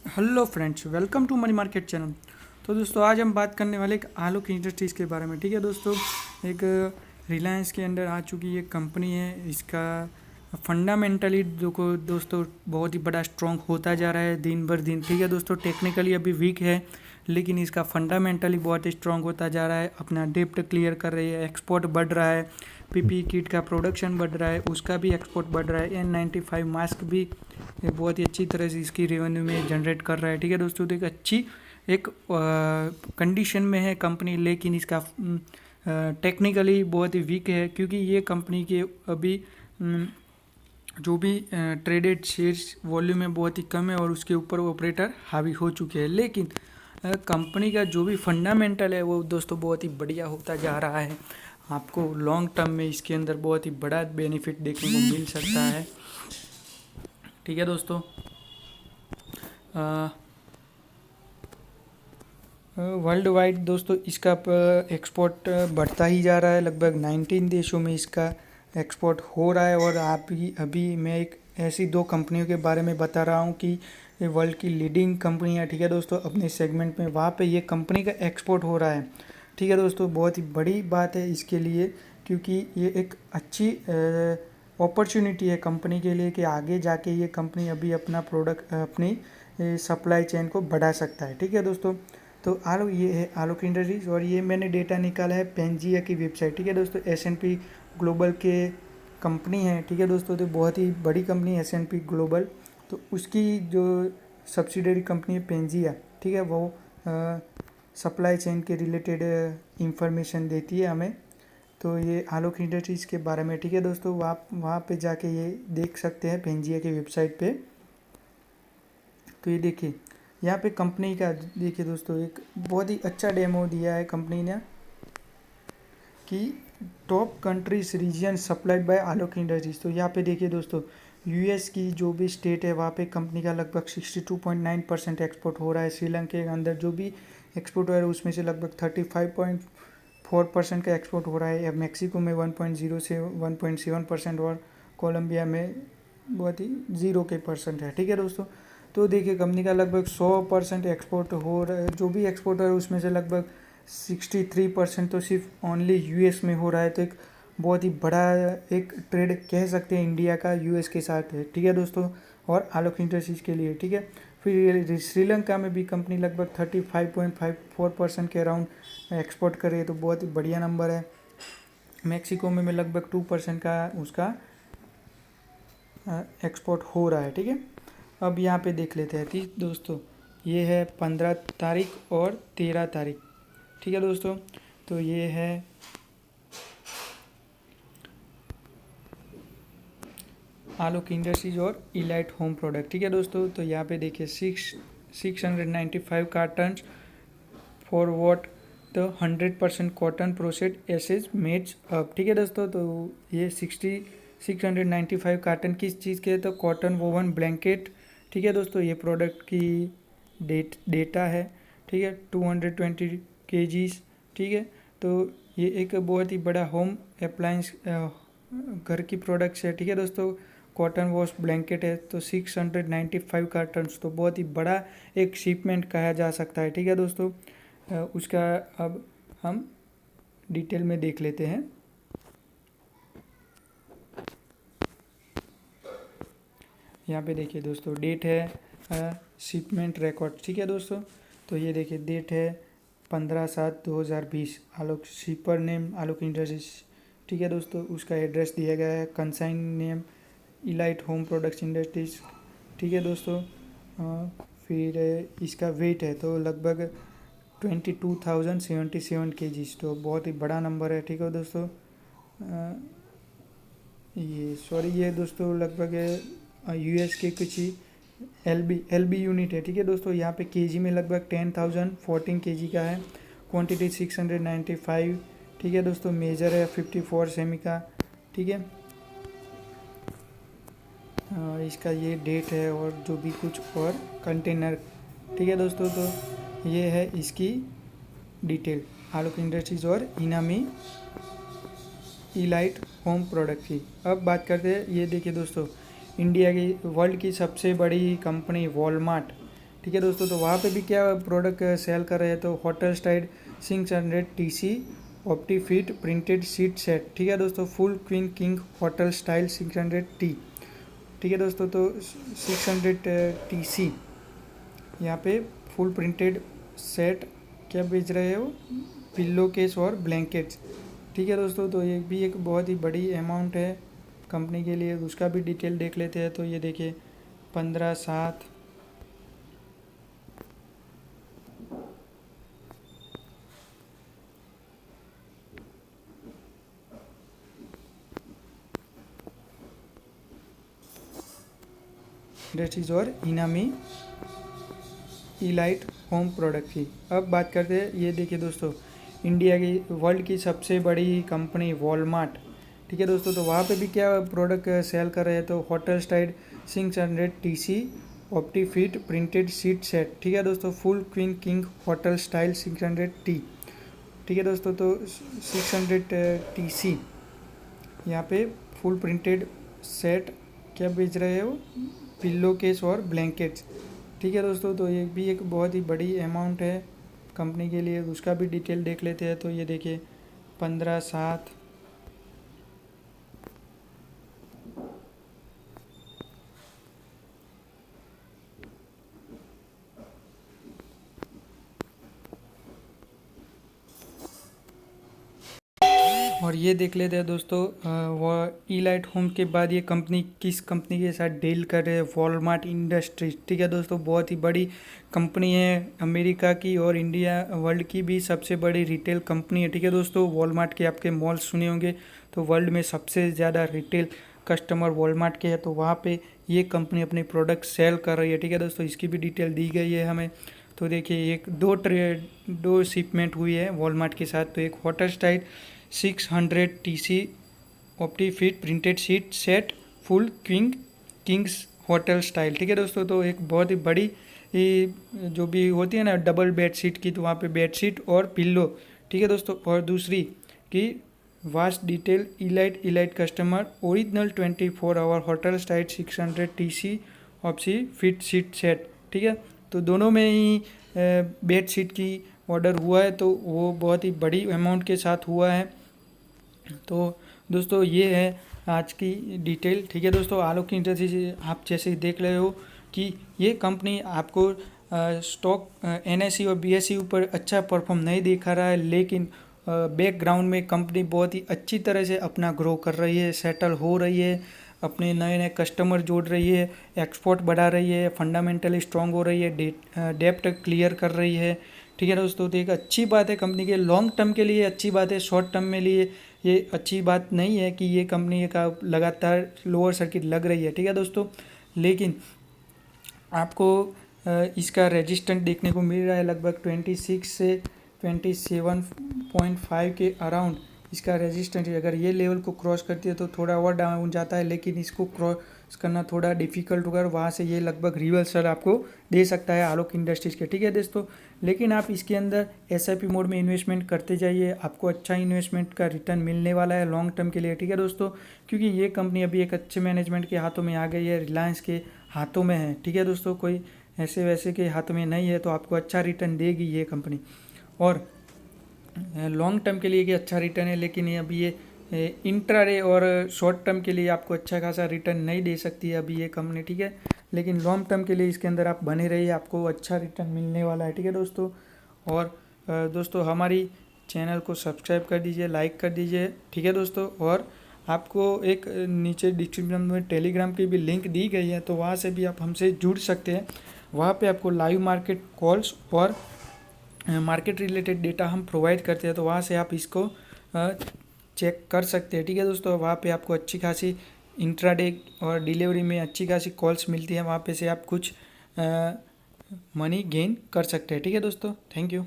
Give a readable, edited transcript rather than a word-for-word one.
Hello friends, welcome to money market channel. तो दोस्तों, आज हम बात करने वाले एक आलोक इंडस्ट्रीज़ के बारे में। ठीक है दोस्तों, एक रिलायंस के अंडर आ चुकी ये कंपनी है। इसका फंडामेंटली दोस्तों बहुत ही बड़ा स्ट्रॉन्ग होता जा रहा है दिन भर दिन। ठीक है दोस्तों, टेक्निकली अभी वीक है, लेकिन इसका फंडामेंटली बहुत ही स्ट्रॉन्ग होता जा रहा है। अपना डेप्ट क्लियर कर रही है, एक्सपोर्ट बढ़ रहा है, पीपी किट का प्रोडक्शन बढ़ रहा है, उसका भी एक्सपोर्ट बढ़ रहा है। N95 मास्क भी बहुत ही अच्छी तरह से इसकी रेवेन्यू में जनरेट कर रहा है। ठीक है दोस्तों, तो एक अच्छी एक कंडीशन में है कंपनी, लेकिन इसका टेक्निकली बहुत ही वीक है, क्योंकि ये कंपनी के अभी जो भी ट्रेडेड शेयर्स वॉल्यूम में बहुत ही कम है और उसके ऊपर ऑपरेटर हावी हो चुके हैं। लेकिन कंपनी का जो भी फंडामेंटल है वो दोस्तों बहुत ही बढ़िया होता जा रहा है। आपको लॉन्ग टर्म में इसके अंदर बहुत ही बड़ा बेनिफिट देखने को मिल सकता है। ठीक है दोस्तों, वर्ल्ड वाइड दोस्तों इसका एक्सपोर्ट बढ़ता ही जा रहा है। लगभग 19 देशों में इसका एक्सपोर्ट हो रहा है। और अभी मैं एक ऐसी दो कंपनियों के बारे में बता रहा हूँ कि ये वर्ल्ड की लीडिंग कंपनियाँ, ठीक है दोस्तों, अपने सेगमेंट में वहाँ पे ये कंपनी का एक्सपोर्ट हो रहा है। ठीक है दोस्तों, बहुत ही बड़ी बात है इसके लिए, क्योंकि ये एक अच्छी अपॉर्चुनिटी है कंपनी के लिए कि आगे जाके ये कंपनी अभी अपना प्रोडक्ट अपनी सप्लाई चेन को बढ़ा सकता है। ठीक है दोस्तों, तो ये है आलोक इंडस्ट्रीज, और ये मैंने डेटा निकाला है पेंजिया की वेबसाइट। ठीक है दोस्तों, S&P ग्लोबल के कंपनी है। ठीक है दोस्तों, तो बहुत ही बड़ी कंपनी है S&P ग्लोबल। तो उसकी जो सब्सिडरी कंपनी है पेंजिया, ठीक है, वो सप्लाई चेन के रिलेटेड इंफॉर्मेशन देती है हमें। तो ये आलोक इंडस्ट्रीज़ के बारे में। ठीक है दोस्तों, आप वहाँ पे जाके ये देख सकते हैं पेंजिया की वेबसाइट पे। तो ये देखिए, यहाँ पे कंपनी का देखिए दोस्तों, एक बहुत ही अच्छा डेमो दिया है कंपनी ने कि top countries region supplied by Alok Industries. तो यहाँ पे देखिए दोस्तों, यूएस की जो भी स्टेट है वहाँ पे कंपनी का लगभग 62.9% एक्सपोर्ट हो रहा है। श्रीलंका के अंदर जो भी एक्सपोर्ट हो रहा है उसमें से लगभग 35.4% का एक्सपोर्ट हो रहा है। मैक्सिको में 1.0 से 1.7%, और कोलंबिया में बहुत ही 0% है। ठीक है दोस्तों, तो देखिए कंपनी का लगभग 100% एक्सपोर्ट हो रहा है। जो भी एक्सपोर्ट हो रहा है उसमें से लगभग 63% तो सिर्फ ओनली यूएस में हो रहा है। तो एक बहुत ही बड़ा एक ट्रेड कह सकते हैं इंडिया का यूएस के साथ है। ठीक है दोस्तों, और आलोक इंडस्ट्रीज के लिए। ठीक है, फिर श्रीलंका में भी कंपनी लगभग 35.54% के अराउंड एक्सपोर्ट कर रही है, तो बहुत ही बढ़िया नंबर है। मैक्सिको में लगभग 2% का उसका एक्सपोर्ट हो रहा है। ठीक है, अब यहाँ पे देख लेते हैं दोस्तों, ये है 15 तारीख और 13 तारीख। ठीक है दोस्तों, तो ये है आलोक इंडस्ट्रीज और इलाइट होम प्रोडक्ट। ठीक है दोस्तों, तो यहाँ पे देखिए 695 carton for what the 100% cotton processes mades up. ठीक है दोस्तों, तो ये 695 कार्टन किस चीज़ के, तो कॉटन वोवन ब्लैंकेट। ठीक है दोस्तों, ये प्रोडक्ट की डेटा है। ठीक है, 220 kgs। ठीक है, तो ये एक बहुत ही बड़ा होम अप्लायंस घर की प्रोडक्ट्स है। ठीक है दोस्तों, कॉटन वॉश ब्लैंकेट है, तो 695 कार्टन्स, तो बहुत ही बड़ा एक शिपमेंट कहा जा सकता है। ठीक है दोस्तों, उसका अब हम डिटेल में देख लेते हैं। यहाँ पे देखिए दोस्तों, डेट है शिपमेंट रिकॉर्ड। ठीक है दोस्तों, तो ये देखिए डेट है 15/7/2020। आलोक शिपर नेम आलोक इंडस्ट्रीज। ठीक है दोस्तों, उसका एड्रेस दिया गया है। Consign name elite home products industries. ठीक है दोस्तों, फिर इसका वेट है तो लगभग 22,077 kgs, तो बहुत ही बड़ा नंबर है। ठीक है दोस्तों, ये दोस्तों लगभग यूएस के कुछ एलबी यूनिट है। ठीक है दोस्तों, यहाँ पे केजी में लगभग 10,014 kg का है। क्वांटिटी 695। ठीक है दोस्तों, मेजर है 54 सेमी का। ठीक है, इसका ये डेट है और जो भी कुछ और कंटेनर। ठीक है दोस्तों, तो ये है इसकी डिटेल आलोक इंडस्ट्रीज और इनामी इलाइट होम प्रोडक्ट की। अब बात करते हैं, ये देखिए दोस्तों, इंडिया की वर्ल्ड की सबसे बड़ी कंपनी वॉलमार्ट। ठीक ठीक है दोस्तों। तो वहाँ पे भी क्या प्रोडक्ट सेल कर रहे हैं, तो hotel style 600 TC optifit printed sheet set, ठीक है दोस्तों। Full queen king hotel style 600T, ठीक है दोस्तों। तो 600 TC यहाँ पे फुल प्रिंटेड सेट क्या बेच रहे हो, पिल्लो केस और ब्लैंकेट्स, ठीक है दोस्तों। तो ये भी एक बहुत ही बड़ी अमाउंट है कंपनी के लिए, उसका भी डिटेल देख लेते हैं। तो ये देखिए 15/7, इंडस्ट्रीज और इनामी इलाइट होम प्रोडक्ट की। अब बात करते हैं, ये देखिए दोस्तों, इंडिया की वर्ल्ड की सबसे बड़ी कंपनी वॉलमार्ट, ठीक है दोस्तों। तो वहाँ पे भी क्या प्रोडक्ट सेल कर रहे हैं, तो hotel style 600 TC optifit printed sheet set, ठीक है दोस्तों। Full queen king hotel style 600T, ठीक है दोस्तों। तो 600 TC यहाँ पे फुल प्रिंटेड सेट क्या बेच रहे हो, पिल्लो केस और ब्लैंकेट्स, ठीक है दोस्तों। तो ये भी एक बहुत ही बड़ी अमाउंट है कंपनी के लिए, उसका भी डिटेल देख लेते हैं। तो ये देखिए 15/7, और ये देख लेते हैं दोस्तों, वो इलाइट होम के बाद ये कंपनी किस कंपनी के साथ डील कर रहे हैं, वॉलमार्ट इंडस्ट्रीज, ठीक है दोस्तों। बहुत ही बड़ी कंपनी है अमेरिका की और इंडिया वर्ल्ड की भी सबसे बड़ी रिटेल कंपनी है, ठीक है दोस्तों। वॉलमार्ट के आपके मॉल सुने होंगे, तो वर्ल्ड में सबसे ज़्यादा रिटेल कस्टमर वॉलमार्ट के हैं, तो वहाँ पे ये कंपनी अपने प्रोडक्ट सेल कर रही है, ठीक है दोस्तों। इसकी भी डिटेल दी गई है हमें। तो देखिए दो शिपमेंट हुई है वॉलमार्ट के साथ। तो एक hotel style 600 TC optifit printed sheet set full kings hotel style, ठीक है दोस्तों। तो एक बहुत ही बड़ी जो भी होती है ना डबल बेड शीट की, तो वहाँ पे बेड शीट और पिल्लो, ठीक है दोस्तों। और दूसरी की vast detail elite customer original 24 hour hotel style 600 TC optifit sheet set, ठीक है। तो दोनों में ही बेड शीट की ऑर्डर हुआ है, तो वो बहुत ही बड़ी अमाउंट के साथ हुआ है। तो दोस्तों ये है आज की डिटेल, ठीक है दोस्तों। आलोक इंडस्ट्रीज आप जैसे देख रहे हो कि ये कंपनी आपको स्टॉक NSE और BSE ऊपर अच्छा परफॉर्म नहीं दिखा रहा है, लेकिन बैकग्राउंड में कंपनी बहुत ही अच्छी तरह से अपना ग्रो कर रही है, सेटल हो रही है, अपने नए नए कस्टमर जोड़ रही है, एक्सपोर्ट बढ़ा रही है, फंडामेंटली स्ट्रांग हो रही है, डेप्ट क्लियर कर रही है, ठीक है दोस्तों। तो एक अच्छी बात है कंपनी के लॉन्ग टर्म के लिए, अच्छी बात है। शॉर्ट टर्म में लिए ये अच्छी बात नहीं है कि ये कंपनी का लगातार लोअर सर्किट लग रही है, ठीक है दोस्तों। लेकिन आपको इसका रेजिस्टेंस देखने को मिल रहा है लगभग 26 से 27.5 के अराउंड इसका रेजिस्टेंस। अगर ये लेवल को क्रॉस करती है तो थोड़ा और डाउन जाता है, लेकिन इसको क्रॉस करना थोड़ा डिफिकल्ट होगा। वहाँ से ये लगभग रिवर्सल आपको दे सकता है आलोक इंडस्ट्रीज़ के, ठीक है दोस्तों। लेकिन आप इसके अंदर SIP मोड में इन्वेस्टमेंट करते जाइए, आपको अच्छा इन्वेस्टमेंट का रिटर्न मिलने वाला है लॉन्ग टर्म के लिए, ठीक है दोस्तों। क्योंकि ये कंपनी अभी एक अच्छे मैनेजमेंट के हाथों में आ गई है, रिलायंस के हाथों में है, ठीक है दोस्तों। कोई ऐसे वैसे के हाथ में नहीं है, तो आपको अच्छा रिटर्न देगी ये कंपनी। और लॉन्ग टर्म के लिए कि अच्छा रिटर्न है, लेकिन ये अभी ये इंट्राडे और शॉर्ट टर्म के लिए आपको अच्छा खासा रिटर्न नहीं दे सकती है अभी ये कंपनी, ठीक है। लेकिन लॉन्ग टर्म के लिए इसके अंदर आप बने रहिए, आपको अच्छा रिटर्न मिलने वाला है, ठीक है दोस्तों। और दोस्तों हमारी चैनल को सब्सक्राइब कर दीजिए, लाइक कर दीजिए, ठीक है दोस्तों। और आपको एक नीचे डिस्क्रिप्शन में टेलीग्राम की भी लिंक दी गई है, तो वहाँ से भी आप हमसे जुड़ सकते हैं। वहाँ पे आपको लाइव मार्केट कॉल्स और मार्केट रिलेटेड डेटा हम प्रोवाइड करते हैं, तो वहाँ से आप इसको चेक कर सकते हैं, ठीक है दोस्तों। वहाँ पे आपको अच्छी खासी इंट्राडे और डिलीवरी में अच्छी खासी कॉल्स मिलती है, वहाँ पे से आप कुछ मनी गेन कर सकते हैं, ठीक है दोस्तों। Thank you.